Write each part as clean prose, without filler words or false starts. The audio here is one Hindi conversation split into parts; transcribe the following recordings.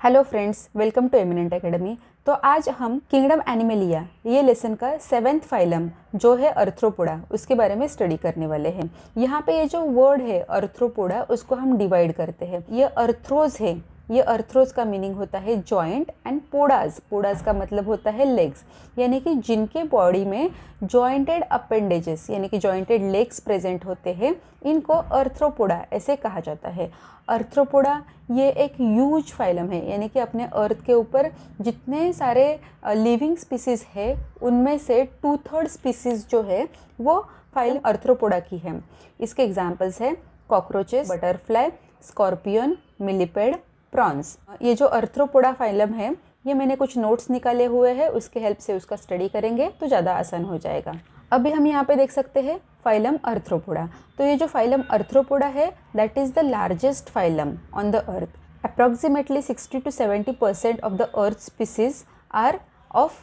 Hello friends, welcome to Eminent Academy. तो आज हम किंगडम एनिमलिया ये लेसन का 7th फाइलम जो है अर्थ्रोपोडा उसके बारे में स्टडी करने वाले हैं। यहाँ पे ये जो वर्ड है अर्थ्रोपोडा उसको हम डिवाइड करते हैं। ये अर्थ्रोज है, ये अर्थ्रोज का मीनिंग होता है जॉइंट एंड पोडाज। पोडाज का मतलब होता है लेग्स, यानी कि जिनके बॉडी में जॉइंटेड अपेंडेजेस यानी कि जॉइंटेड लेग्स प्रेजेंट होते हैं, इनको अर्थ्रोपोडा ऐसे कहा जाता है। अर्थ्रोपोडा ये एक ह्यूज फाइलम है, यानी कि अपने अर्थ के ऊपर जितने सारे लिविंग स्पीसीज़ है उनमें से 2/3 स्पीसीज़ जो है वो फाइलम अर्थ्रोपोडा की है। इसके एग्जाम्पल्स है cockroaches, butterfly, scorpion, millipede, prawns. ये जो अर्थ्रोपोडा फाइलम है ये मैंने कुछ नोट्स निकाले हुए हैं, उसके हेल्प से उसका स्टडी करेंगे तो ज़्यादा आसान हो जाएगा। अभी हम यहाँ पे देख सकते हैं फाइलम अर्थ्रोपोडा। तो ये जो फाइलम अर्थ्रोपोडा है that is the largest phylum on the earth. Approximately 60 to 70% of the earth species are of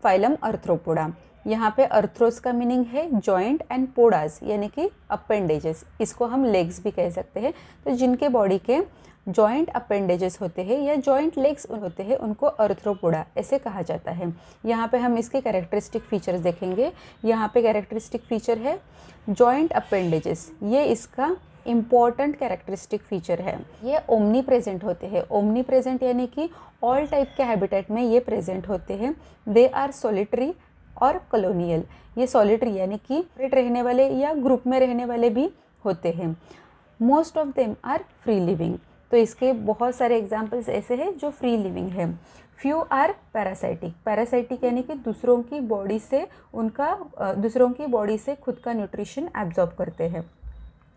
phylum Arthropoda. यहाँ पे अर्थ्रोस का मीनिंग है जॉइंट एंड पोडास यानी कि अपेंडेजेस, इसको हम लेग्स भी कह सकते हैं। तो जिनके बॉडी के जॉइंट अपेंडेजेस होते हैं या जॉइंट लेग्स होते हैं उनको अर्थ्रोपोडा ऐसे कहा जाता है। यहाँ पे हम इसके कैरेक्टरिस्टिक फीचर्स देखेंगे। यहाँ पे कैरेक्टरिस्टिक फीचर है जॉइंट अपेंडेजेस, ये इसका इम्पॉर्टेंट कैरेक्टरिस्टिक फीचर है। ये ओमनी प्रेजेंट होते हैं। ओमनी प्रेजेंट यानी कि ऑल टाइप के हैबिटेट में ये प्रेजेंट होते हैं। दे आर सॉलिटरी और कॉलोनियल। ये सॉलिटरी यानी कि रहने वाले या ग्रुप में रहने वाले भी होते हैं। Most of them are free living. तो इसके बहुत सारे एग्जाम्पल्स ऐसे हैं जो फ्री लिविंग है। Few are parasitic. पैरासाइटिक यानी कि दूसरों की बॉडी से खुद का न्यूट्रिशन एब्जॉर्ब करते हैं।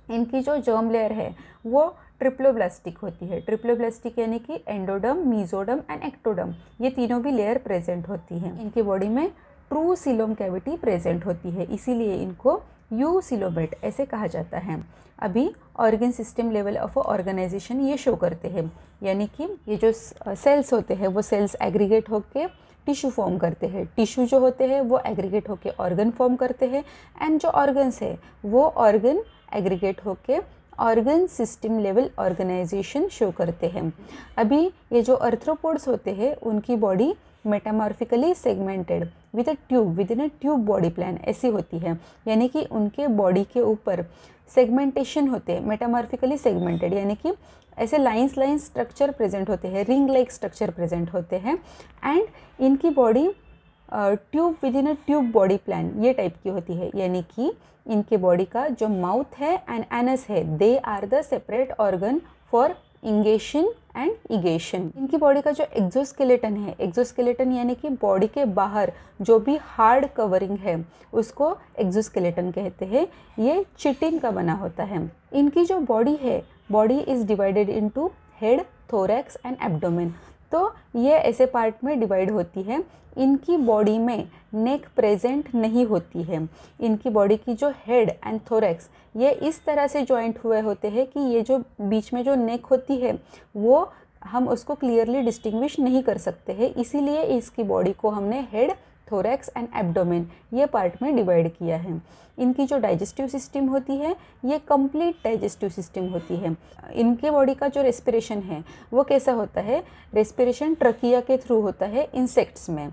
इनकी जो जर्म लेयर है वो ट्रिप्लोब्लास्टिक होती है। ट्रिप्लोब्लास्टिक यानी कि एंडोडर्म, मीजोडर्म एंड एक्टोडर्म, ये तीनों भी लेयर प्रेजेंट होती हैं। इनकी बॉडी में ट्रू सीलोम कैविटी प्रेजेंट होती है, इसीलिए इनको यूसिलोमेट ऐसे कहा जाता है। अभी organ system level of organisation ये शो करते हैं, यानी कि ये जो सेल्स होते हैं वो सेल्स एग्रीगेट होके टिश्यू फॉर्म करते हैं। टिश्यू जो होते हैं वो एग्रीगेट होके ऑर्गन फॉर्म करते हैं एंड जो ऑर्गन्स है वो ऑर्गन एग्रीगेट होके organ system level organization show करते हैं। अभी ये जो अर्थ्रोपोड्स होते हैं उनकी body metamorphically segmented with a tube within a tube body plan ऐसी होती है, यानी कि उनके बॉडी के ऊपर सेगमेंटेशन होते हैं। मेटामॉर्फिकली सेगमेंटेड यानी कि ऐसे लाइंस स्ट्रक्चर प्रेजेंट होते हैं, रिंग लाइक स्ट्रक्चर प्रेजेंट होते हैं। एंड इनकी body tube within a tube body plan ये टाइप की होती है, यानी कि इनके बॉडी का जो माउथ है एंड एनस है they are the separate organ for ingestion and egestion. इनकी बॉडी का जो एक्सोस्केलेटन है, एक्सोस्केलेटन यानी कि बॉडी के बाहर जो भी हार्ड कवरिंग है उसको एक्सोस्केलेटन कहते हैं। ये चिटिन का बना होता है। इनकी जो बॉडी है, body is divided into head, thorax and abdomen. तो ये ऐसे पार्ट में डिवाइड होती है। इनकी बॉडी में नेक प्रेजेंट नहीं होती है। इनकी बॉडी की जो हेड एंड थोरैक्स ये इस तरह से जॉइंट हुए होते हैं कि ये जो बीच में जो नेक होती है वो हम उसको क्लियरली डिस्टिंग्विश नहीं कर सकते हैं, इसीलिए इसकी बॉडी को हमने हेड, थोरैक्स एंड एब्डोमेन ये पार्ट में डिवाइड किया है। इनकी जो डाइजेस्टिव सिस्टम होती है ये कंप्लीट डाइजेस्टिव सिस्टम होती है। इनके बॉडी का जो रेस्पिरेशन है वो कैसा होता है, रेस्पिरेशन ट्रकिया के थ्रू होता है इंसेक्ट्स में,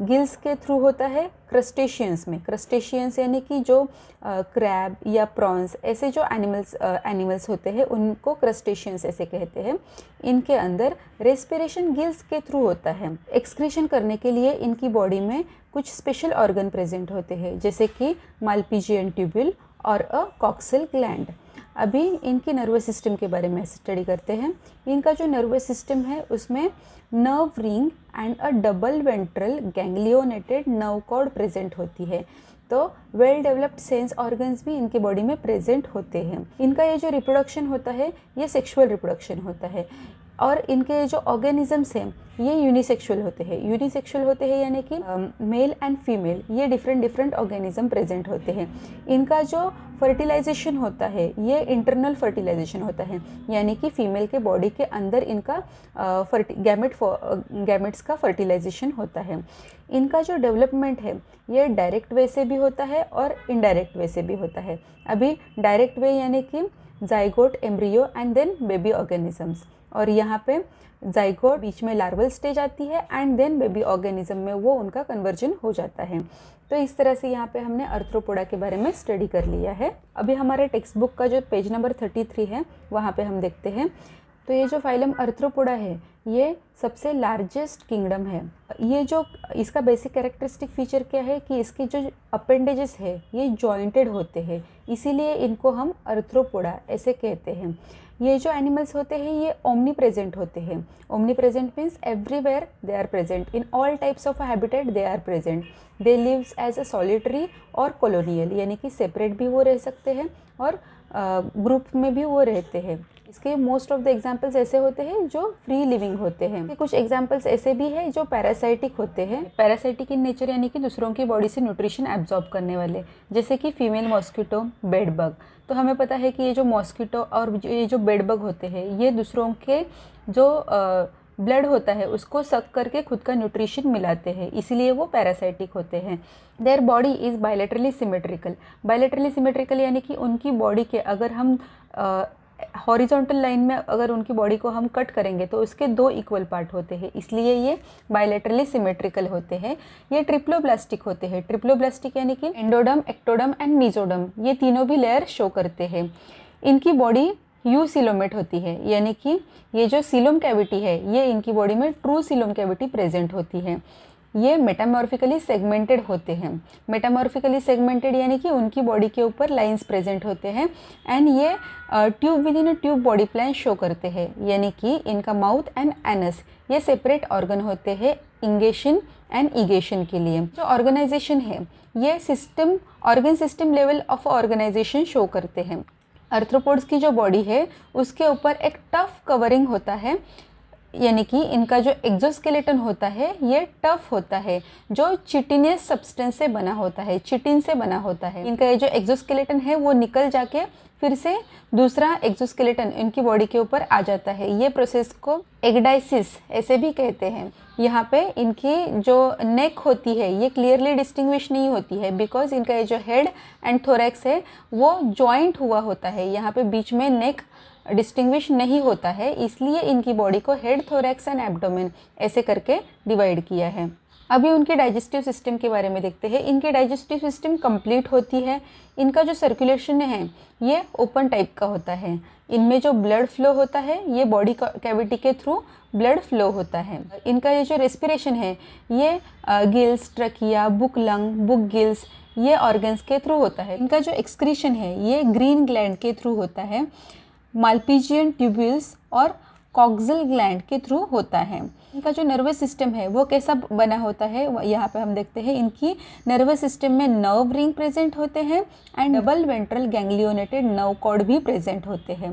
गिल्स के थ्रू होता है क्रस्टेशियंस में। क्रस्टेशियंस यानी कि जो क्रैब या प्रॉन्स ऐसे जो एनिमल्स होते हैं उनको क्रस्टेशियंस ऐसे कहते हैं। इनके अंदर रेस्पिरेशन गिल्स के थ्रू होता है। एक्सक्रीशन करने के लिए इनकी बॉडी में कुछ स्पेशल ऑर्गन प्रेजेंट होते हैं, जैसे कि माल्पीजियन ट्यूब्यूल और अ कॉक्सिल ग्लैंड। अभी इनकी नर्वस सिस्टम के बारे में स्टडी करते हैं। इनका जो नर्वस सिस्टम है उसमें nerve ring and a double ventral ganglionated nerve cord present होती है। तो वेल डेवलप्ड सेंस ऑर्गन्स भी इनके बॉडी में प्रेजेंट होते हैं। इनका ये जो रिप्रोडक्शन होता है ये सेक्सुअल रिप्रोडक्शन होता है और इनके जो ऑर्गेनिजम्स हैं ये यूनिसेक्सुअल होते हैं। यूनिसेक्सुअल होते हैं यानी कि मेल एंड फीमेल ये डिफरेंट ऑर्गेनिज्म प्रेजेंट होते हैं। इनका जो फर्टिलाइजेशन होता है ये इंटरनल फर्टिलाइजेशन होता है, यानी कि फीमेल के बॉडी के अंदर इनका गैमेट्स का फर्टिलाइजेशन होता है। इनका जो डेवलपमेंट है ये डायरेक्ट वे से भी होता है और इनडायरेक्ट वे से भी होता है। अभी डायरेक्ट वे यानी कि zygote, embryo and then baby organisms, और यहाँ पे जाइगोट, बीच में लार्वल स्टेज आती है एंड देन बेबी ऑर्गेनिज्म में वो उनका कन्वर्जन हो जाता है। तो इस तरह से यहाँ पे हमने आर्थ्रोपोडा के बारे में स्टडी कर लिया है। अभी हमारे टेक्स्ट बुक का जो पेज नंबर 33 है वहाँ पे हम देखते हैं। तो ये जो फाइलम आर्थ्रोपोडा है ये सबसे लार्जेस्ट किंगडम है। ये जो इसका बेसिक कैरेक्टरिस्टिक फीचर क्या है कि इसके जो अपेंडेजेस है ये जॉइंटेड होते हैं, इसीलिए इनको हम आर्थ्रोपोडा ऐसे कहते हैं। ये जो एनिमल्स होते हैं ये ओमनी प्रेजेंट होते हैं। Omni present means everywhere they are present, in all types of habitat they are present. They lives as a solitary और कॉलोनियल, यानी कि सेपरेट भी वो रह सकते हैं और ग्रुप में भी वो रहते हैं। इसके मोस्ट ऑफ द एग्जाम्पल्स ऐसे होते हैं जो फ्री लिविंग होते हैं। कुछ एग्जाम्पल्स ऐसे भी हैं जो पैरासाइटिक होते हैं। पैरासाइटिक इन नेचर यानी कि दूसरों की बॉडी से न्यूट्रिशन एब्जॉर्ब करने वाले, जैसे कि फीमेल मॉस्किटो, बेड बग। तो हमें पता है कि ये जो मॉस्किटो और ये जो बेड बग होते हैं ये दूसरों के जो ब्लड होता है उसको सक करके खुद का न्यूट्रिशन मिलाते हैं, इसीलिए वो पैरासाइटिक होते हैं। Their body is bilaterally symmetrical. Bilaterally symmetrical यानी कि उनकी बॉडी के अगर हम हॉरिजॉन्टल लाइन में अगर उनकी बॉडी को हम कट करेंगे तो उसके 2 इक्वल पार्ट होते हैं, इसलिए ये बायलैटरली सिमेट्रिकल होते हैं। ये ट्रिप्लोब्लास्टिक होते हैं। ट्रिप्लोब्लास्टिक यानी कि एंडोडर्म, एक्टोडर्म एंड मीजोडर्म, ये तीनों भी लेयर शो करते हैं। इनकी बॉडी यूसिलोमेट होती है, यानी कि ये जो सीलोम कैविटी है ये इनकी बॉडी में ट्रू सीलोम कैविटी प्रेजेंट होती है। ये मेटामॉर्फिकली सेगमेंटेड होते हैं। मेटामॉर्फिकली सेगमेंटेड यानी कि उनकी बॉडी के ऊपर लाइंस प्रेजेंट होते हैं एंड ये tube within a tube body plan show करते हैं, यानी कि इनका माउथ एंड एनस ये सेपरेट ऑर्गन होते हैं इंगेशन एंड ईगेशन के लिए। जो ऑर्गेनाइजेशन है ये system, organ system level of organisation show करते हैं। आर्थ्रोपोड्स की जो बॉडी है उसके ऊपर एक टफ कवरिंग होता है, यानी कि इनका जो एक्सोस्केलेटन होता है ये टफ होता है, जो चिटिनियस सब्सटेंस से बना होता है, चिटिन से बना होता है। इनका ये जो एक्सोस्केलेटन है वो निकल जाके फिर से दूसरा एक्सोस्केलेटन इनकी बॉडी के ऊपर आ जाता है। ये प्रोसेस को एगडाइसिस ऐसे भी कहते हैं। यहाँ पे इनकी जो नेक होती है ये क्लियरली डिस्टिंग्विश नहीं होती है, बिकॉज इनका ये जो हेड एंड थोरैक्स है वो जॉइंट हुआ होता है। यहाँ पे बीच में नेक डिस्टिंग्विश नहीं होता है, इसलिए इनकी बॉडी को हेड, थोरैक्स एंड एब्डोमेन ऐसे करके डिवाइड किया है। अभी उनके डाइजेस्टिव सिस्टम के बारे में देखते हैं। इनकी डाइजेस्टिव सिस्टम कंप्लीट होती है। इनका जो सर्कुलेशन है ये ओपन टाइप का होता है। इनमें जो ब्लड फ्लो होता है ये बॉडी कैविटी के थ्रू ब्लड फ्लो होता है। इनका ये जो रेस्पिरेशन है ये gills, trachea, book lung, book gills ये ऑर्गन्स के थ्रू होता है। इनका जो एक्सक्रीशन है ये ग्रीन ग्लैंड के थ्रू होता है, माल्पीजियन ट्यूब्यूल्स और कॉक्सिल ग्लैंड के थ्रू होता है। इनका जो नर्वस सिस्टम है वो कैसा बना होता है यहाँ पे हम देखते हैं। इनकी नर्वस सिस्टम में नर्व रिंग प्रेजेंट होते हैं and double ventral ganglionated nerve cord भी प्रेजेंट होते हैं।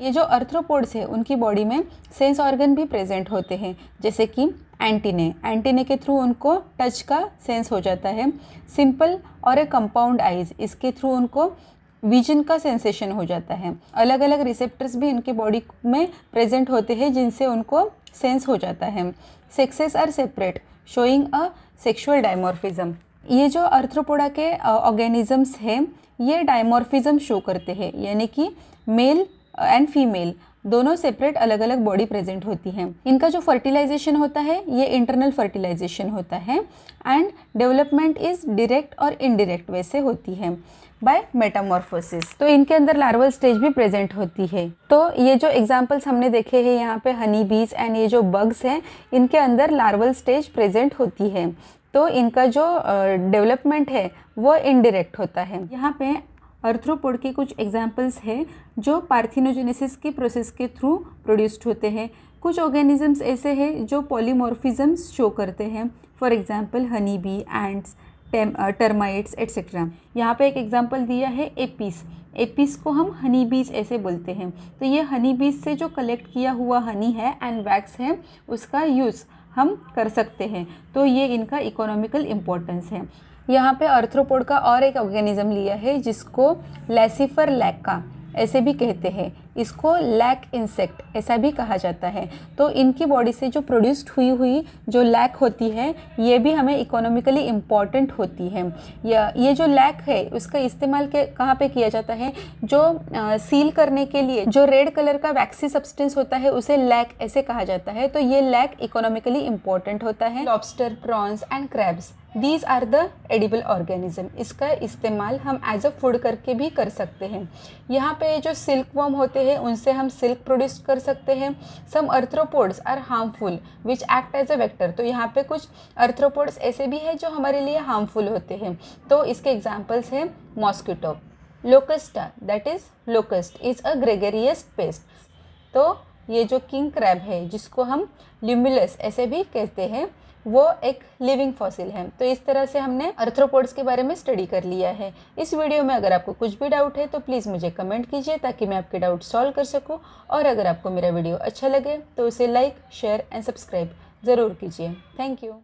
ये जो आर्थ्रोपोड्स है उनकी बॉडी में सेंस ऑर्गन भी प्रेजेंट होते हैं, जैसे कि एंटीने। एंटीने के थ्रू उनको टच का सेंस हो जाता है। सिंपल और ए कंपाउंड आइज, इसके थ्रू उनको विजन का सेंसेशन हो जाता है। अलग अलग रिसेप्टर्स भी इनके बॉडी में प्रेजेंट होते हैं जिनसे उनको सेंस हो जाता है। Sexes are separate showing a sexual dimorphism. ये जो आर्थ्रोपोडा के ऑर्गेनिजम्स हैं ये डायमॉर्फिज्म शो करते हैं, यानी कि मेल एंड फीमेल दोनों सेपरेट अलग अलग बॉडी प्रेजेंट होती हैं। इनका जो फर्टिलाइजेशन होता है ये इंटरनल फर्टिलाइजेशन होता है एंड डेवलपमेंट इज़ डायरेक्ट और इनडायरेक्ट वे से होती है बाय मेटामॉर्फोसिस। तो इनके अंदर लार्वल स्टेज भी प्रेजेंट होती है। तो ये जो एग्जांपल्स हमने देखे हैं यहाँ पे हनी बीज एंड ये जो बग्स हैं इनके अंदर लार्वल स्टेज प्रेजेंट होती है। तो इनका जो डेवलपमेंट है वो इनडायरेक्ट होता है। यहाँ पे आर्थ्रोपोड के कुछ एग्जांपल्स हैं जो पार्थिनोजेनेसिस की प्रोसेस के थ्रू प्रोड्यूस्ड होते हैं। कुछ ऑर्गेनिजम्स ऐसे हैं जो पॉलीमॉर्फिज्म्स शो करते हैं, for example honey bee, ants, termites etcetera. यहाँ पे एक एग्जांपल दिया है एपिस। एपिस को हम हनी बीज ऐसे बोलते हैं। तो ये हनी बीज से जो कलेक्ट किया हुआ हनी है एंड वैक्स है उसका यूज़ हम कर सकते हैं। तो ये इनका इकोनॉमिकल इम्पोर्टेंस है। यहाँ पे आर्थ्रोपोड का और एक ऑर्गेनिज्म लिया है जिसको लैसिफर लैका ऐसे भी कहते हैं। इसको लैक इंसेक्ट ऐसा भी कहा जाता है। तो इनकी बॉडी से जो प्रोड्यूस्ड हुई जो लैक होती है ये भी हमें इकोनॉमिकली इम्पॉर्टेंट होती है। ये जो लैक है उसका इस्तेमाल कहाँ पे किया जाता है, जो सील करने के लिए जो रेड कलर का वैक्सी सब्सटेंस होता है उसे लैक ऐसे कहा जाता है। तो ये लैक इकोनॉमिकली इम्पॉर्टेंट होता है। Lobster, prawns and crabs, these are the edible organism. इसका इस्तेमाल हम एज अ फूड करके भी कर सकते हैं। यहाँ पे जो सिल्क वर्म होते हैं उनसे हम सिल्क प्रोड्यूस कर सकते हैं। Some arthropods are harmful which act as a vector. तो यहाँ पे कुछ अर्थ्रोपोड्स ऐसे भी हैं जो हमारे लिए हार्मफुल होते हैं। तो इसके एग्जाम्पल्स हैं mosquito. लोकस्टा, that is locust, is a gregarious paste. तो ये जो किंग क्रैब है जिसको हम ल्यूमुलस ऐसे भी कहते हैं, वो एक लिविंग फॉसिल है। तो इस तरह से हमने अर्थ्रोपोड्स के बारे में स्टडी कर लिया है। इस वीडियो में अगर आपको कुछ भी डाउट है तो प्लीज़ मुझे कमेंट कीजिए ताकि मैं आपके डाउट सॉल्व कर सकूं। और अगर आपको मेरा वीडियो अच्छा लगे तो उसे लाइक, शेयर एंड सब्सक्राइब ज़रूर कीजिए। Thank you.